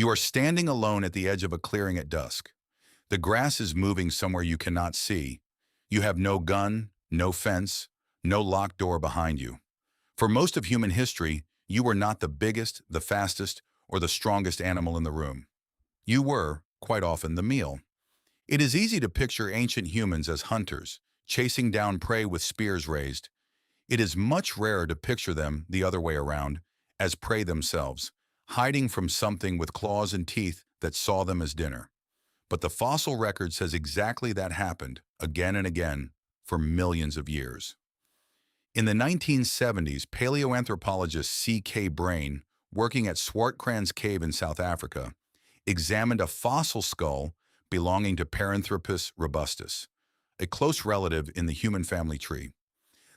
You are standing alone at the edge of a clearing at dusk. The grass is moving somewhere you cannot see. You have no gun, no fence, no locked door behind you. For most of human history, you were not the biggest, the fastest, or the strongest animal in the room. You were, quite often, the meal. It is easy to picture ancient humans as hunters, chasing down prey with spears raised. It is much rarer to picture them the other way around, as prey themselves, hiding from something with claws and teeth that saw them as dinner. But the fossil record says exactly that happened, again and again, for millions of years. In the 1970s, paleoanthropologist C.K. Brain, working at Swartkrans Cave in South Africa, examined a fossil skull belonging to Paranthropus robustus, a close relative in the human family tree.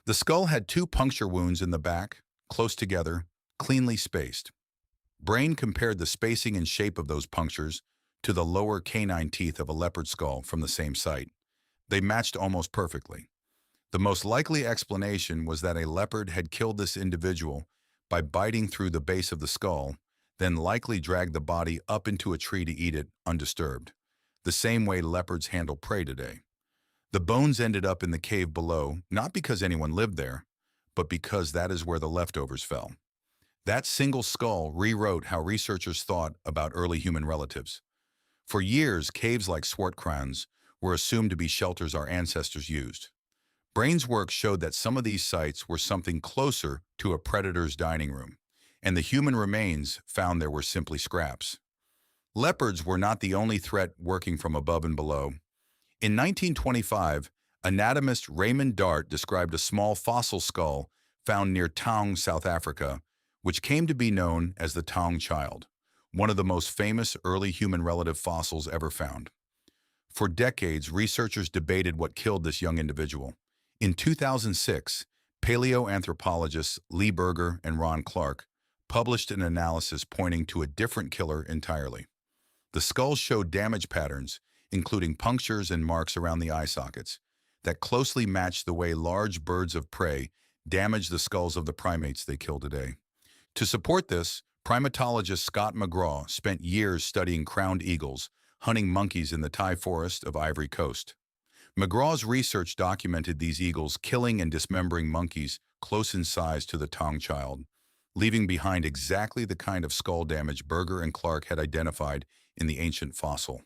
The skull had two puncture wounds in the back, close together, cleanly spaced. Brain compared the spacing and shape of those punctures to the lower canine teeth of a leopard skull from the same site. They matched almost perfectly. The most likely explanation was that a leopard had killed this individual by biting through the base of the skull, then likely dragged the body up into a tree to eat it undisturbed, the same way leopards handle prey today. The bones ended up in the cave below, not because anyone lived there, but because that is where the leftovers fell. That single skull rewrote how researchers thought about early human relatives. For years, caves like Swartkrans were assumed to be shelters our ancestors used. Brain's work showed that some of these sites were something closer to a predator's dining room, and the human remains found there were simply scraps. Leopards were not the only threat working from above and below. In 1925, anatomist Raymond Dart described a small fossil skull found near Taung, South Africa, which came to be known as the Taung Child, one of the most famous early human relative fossils ever found. For decades, researchers debated what killed this young individual. In 2006, paleoanthropologists Lee Berger and Ron Clark published an analysis pointing to a different killer entirely. The skull showed damage patterns, including punctures and marks around the eye sockets, that closely matched the way large birds of prey damage the skulls of the primates they kill today. To support this, primatologist Scott McGraw spent years studying crowned eagles, hunting monkeys in the Thai forest of Ivory Coast. McGraw's research documented these eagles killing and dismembering monkeys close in size to the Taung Child, leaving behind exactly the kind of skull damage Berger and Clark had identified in the ancient fossil.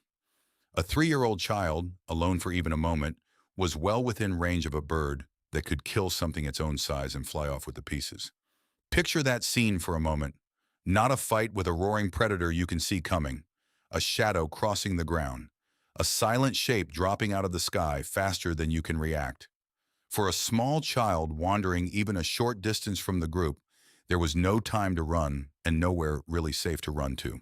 A 3-year-old child, alone for even a moment, was well within range of a bird that could kill something its own size and fly off with the pieces. Picture that scene for a moment. Not a fight with a roaring predator you can see coming, a shadow crossing the ground, a silent shape dropping out of the sky faster than you can react. For a small child wandering even a short distance from the group, there was no time to run and nowhere really safe to run to.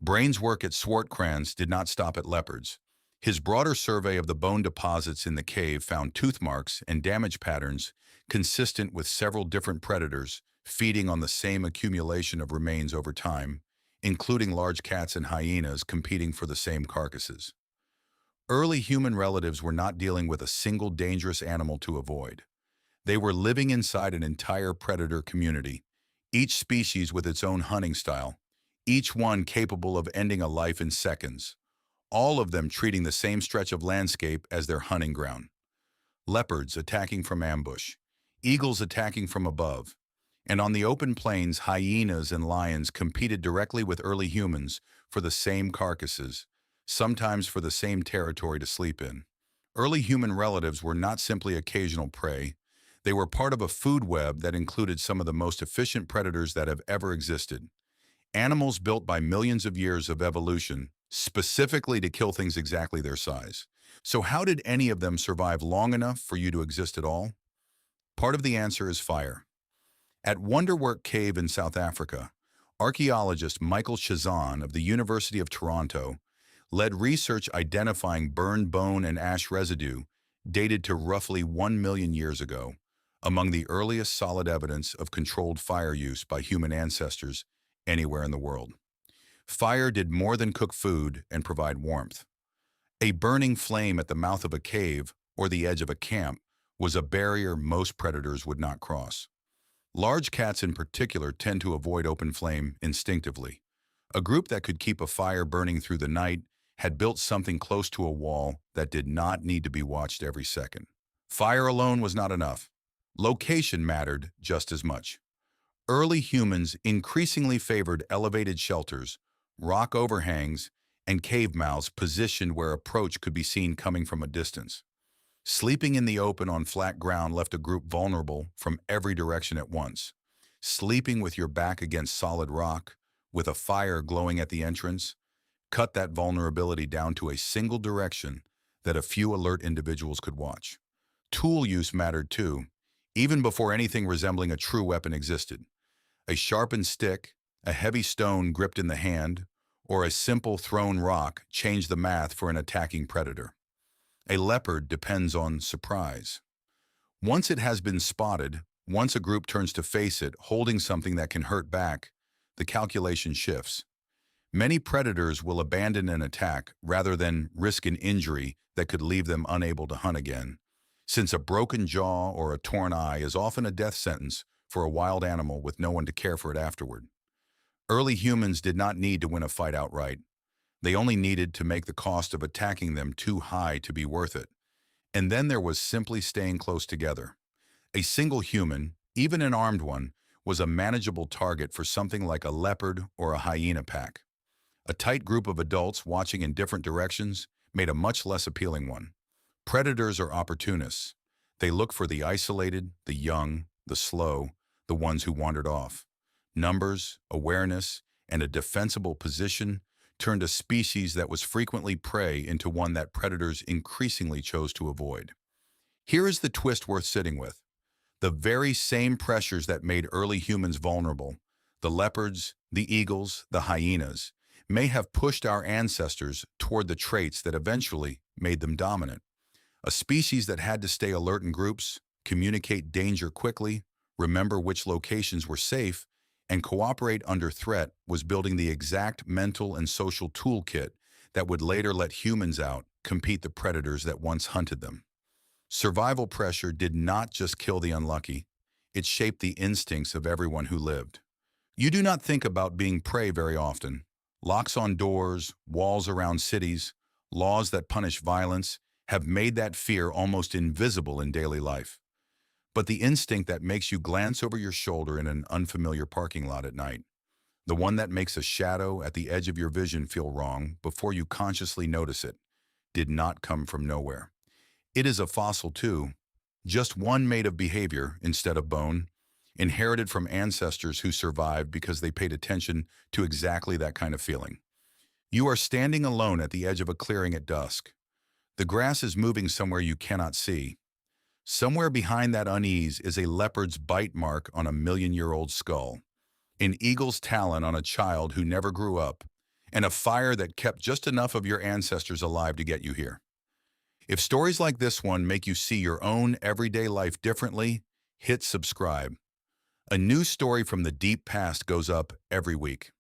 Brain's work at Swartkrans did not stop at leopards. His broader survey of the bone deposits in the cave found tooth marks and damage patterns consistent with several different predators feeding on the same accumulation of remains over time, including large cats and hyenas competing for the same carcasses. Early human relatives were not dealing with a single dangerous animal to avoid. They were living inside an entire predator community, each species with its own hunting style, each one capable of ending a life in seconds, all of them treating the same stretch of landscape as their hunting ground. Leopards attacking from ambush, eagles attacking from above, and on the open plains, hyenas and lions competed directly with early humans for the same carcasses, sometimes for the same territory to sleep in. Early human relatives were not simply occasional prey. They were part of a food web that included some of the most efficient predators that have ever existed. Animals built by millions of years of evolution, specifically to kill things exactly their size. So how did any of them survive long enough for you to exist at all? Part of the answer is fire. At Wonderwork Cave in South Africa, archaeologist Michael Chazan of the University of Toronto led research identifying burned bone and ash residue dated to roughly 1 million years ago, among the earliest solid evidence of controlled fire use by human ancestors anywhere in the world. Fire did more than cook food and provide warmth. A burning flame at the mouth of a cave or the edge of a camp was a barrier most predators would not cross. Large cats in particular tend to avoid open flame instinctively, A group that could keep a fire burning through the night had built something close to a wall that did not need to be watched every second. Fire alone was not enough. Location mattered just as much. Early humans increasingly favored elevated shelters, rock overhangs, and cave mouths positioned where approach could be seen coming from a distance. Sleeping in the open on flat ground left a group vulnerable from every direction at once. Sleeping with your back against solid rock, with a fire glowing at the entrance, cut that vulnerability down to a single direction that a few alert individuals could watch. Tool use mattered too, even before anything resembling a true weapon existed. A sharpened stick, a heavy stone gripped in the hand, or a simple thrown rock changed the math for an attacking predator. A leopard depends on surprise. Once it has been spotted, once a group turns to face it holding something that can hurt back, the calculation shifts. Many predators will abandon an attack rather than risk an injury that could leave them unable to hunt again, since a broken jaw or a torn eye is often a death sentence for a wild animal with no one to care for it afterward. Early humans did not need to win a fight outright. They only needed to make the cost of attacking them too high to be worth it. And then there was simply staying close together. A single human, even an armed one, was a manageable target for something like a leopard or a hyena pack. A tight group of adults watching in different directions made a much less appealing one. Predators are opportunists. They look for the isolated, the young, the slow, the ones who wandered off. Numbers, awareness, and a defensible position turned a species that was frequently prey into one that predators increasingly chose to avoid. Here is the twist worth sitting with. The very same pressures that made early humans vulnerable, the leopards, the eagles, the hyenas, may have pushed our ancestors toward the traits that eventually made them dominant. A species that had to stay alert in groups, communicate danger quickly, remember which locations were safe, and cooperate under threat was building the exact mental and social toolkit that would later let humans out compete the predators that once hunted them. Survival pressure did not just kill the unlucky, it shaped the instincts of everyone who lived. You do not think about being prey very often. Locks on doors, walls around cities, laws that punish violence have made that fear almost invisible in daily life. But the instinct that makes you glance over your shoulder in an unfamiliar parking lot at night, the one that makes a shadow at the edge of your vision feel wrong before you consciously notice it, did not come from nowhere. It is a fossil too, just one made of behavior instead of bone, inherited from ancestors who survived because they paid attention to exactly that kind of feeling. You are standing alone at the edge of a clearing at dusk. The grass is moving somewhere you cannot see. Somewhere behind that unease is a leopard's bite mark on a million-year-old skull, an eagle's talon on a child who never grew up, and a fire that kept just enough of your ancestors alive to get you here. If stories like this one make you see your own everyday life differently, hit subscribe. A new story from the deep past goes up every week.